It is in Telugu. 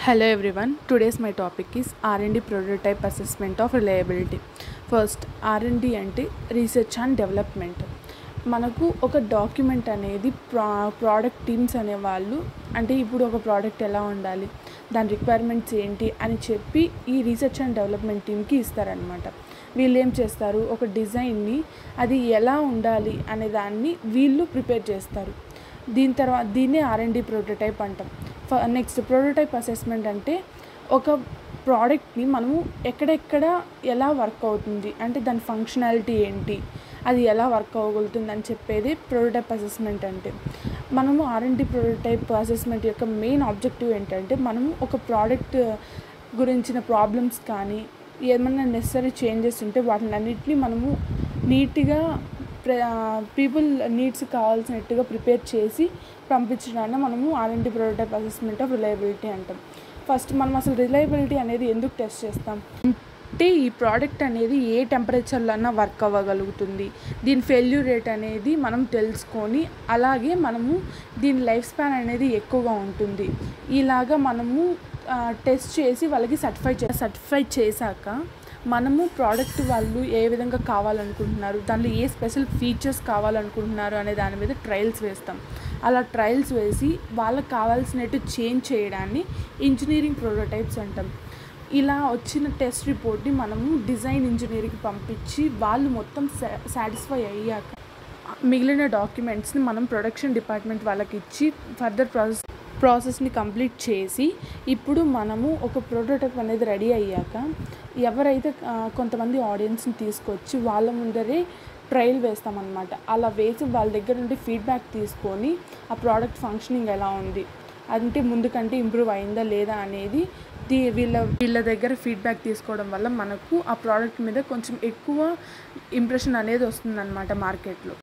Hello everyone. Today's my topic is R&D prototype assessment of reliability. First, R&D అంటే రీసెర్చ్ అండ్ డెవలప్మెంట్. మనకు ఒక డాక్యుమెంట్ అనేది ప్రోడక్ట్ టీమ్స్ అనేవాళ్ళు అంటే ఇప్పుడు ఒక ప్రోడక్ట్ ఎలా ఉండాలి, దాని రిక్వైర్మెంట్స్ ఏంటి అని చెప్పి ఈ రీసెర్చ్ అండ్ డెవలప్మెంట్ టీమ్కి ఇస్తారనమాట. వీళ్ళు ఏం చేస్తారు, ఒక డిజైన్ని అది ఎలా ఉండాలి అనే దాన్ని వీళ్ళు ప్రిపేర్ చేస్తారు. దీన్నే R&D ప్రోటోటైప్ అంటాం. నెక్స్ట్ ప్రోటోటైప్ అసెస్మెంట్ అంటే ఒక ప్రోడక్ట్ని మనము ఎక్కడెక్కడ ఎలా వర్క్ అవుతుంది అంటే దాని ఫంక్షనాలిటీ ఏంటి, అది ఎలా వర్క్ అవ్వగలుగుతుంది అని చెప్పేది ప్రోటోటైప్ అసెస్మెంట్ అంటే. మనము R&D ప్రోటోటైప్ అసెస్మెంట్ యొక్క మెయిన్ ఆబ్జెక్టివ్ ఏంటంటే మనము ఒక ప్రోడక్ట్ గురించిన ప్రాబ్లమ్స్ కానీ ఏమన్నా నెసరీ చేంజెస్ ఉంటే వాటిని అన్నిటినీ మనము నీట్గా పీపుల్ నీడ్స్ కావాల్సినట్టుగా ప్రిపేర్ చేసి పంపించడాన్ని మనము R&D prototype assessment of reliability అంటాం. ఫస్ట్ మనం అసలు రిలయబిలిటీ అనేది ఎందుకు టెస్ట్ చేస్తాం అంటే ఈ ప్రోడక్ట్ అనేది ఏ టెంపరేచర్లో అన్నా వర్క్ అవ్వగలుగుతుంది, దీని ఫెయిల్యూర్ రేట్ అనేది మనం తెలుసుకొని అలాగే మనము దీని లైఫ్ స్పాన్ అనేది ఎక్కువగా ఉంటుంది. ఇలాగా మనము టెస్ట్ చేసి వాళ్ళకి సర్టిఫై చేశాక మనము ప్రోడక్ట్ వాళ్ళు ఏ విధంగా కావాలనుకుంటున్నారు, దానిలో ఏ స్పెషల్ ఫీచర్స్ కావాలనుకుంటున్నారు అనే దాని మీద ట్రయల్స్ వేస్తాం. అలా ట్రయల్స్ వేసి వాళ్ళకి కావాల్సినట్టు చేంజ్ చేయడాన్ని ఇంజనీరింగ్ ప్రోటోటైప్స్ అంటాం. ఇలా వచ్చిన టెస్ట్ రిపోర్ట్ని మనము డిజైన్ ఇంజనీరింగ్కి పంపించి వాళ్ళు మొత్తం సాటిస్ఫై అయ్యాక మిగిలిన డాక్యుమెంట్స్ని మనం ప్రొడక్షన్ డిపార్ట్మెంట్ వాళ్ళకి ఇచ్చి ఫర్దర్ ప్రాసెస్ని కంప్లీట్ చేసి ఇప్పుడు మనము ఒక ప్రోటోటైప్ అనేది రెడీ అయ్యాక ఎవరైతే కొంతమంది ఆడియన్స్ని తీసుకొచ్చి వాళ్ళ ముందరే ట్రయల్ వేస్తామన్నమాట. అలా వేసి వాళ్ళ దగ్గర నుండి ఫీడ్బ్యాక్ తీసుకొని ఆ ప్రోడక్ట్ ఫంక్షనింగ్ ఎలా ఉంది అంటే ముందు కంటే ఇంప్రూవ్ అయిందా లేదా అనేది వీళ్ళ దగ్గర ఫీడ్బ్యాక్ తీసుకోవడం వల్ల మనకు ఆ ప్రోడక్ట్ మీద కొంచెం ఎక్కువ ఇంప్రెషన్ అనేది వస్తుందన్నమాట మార్కెట్లో.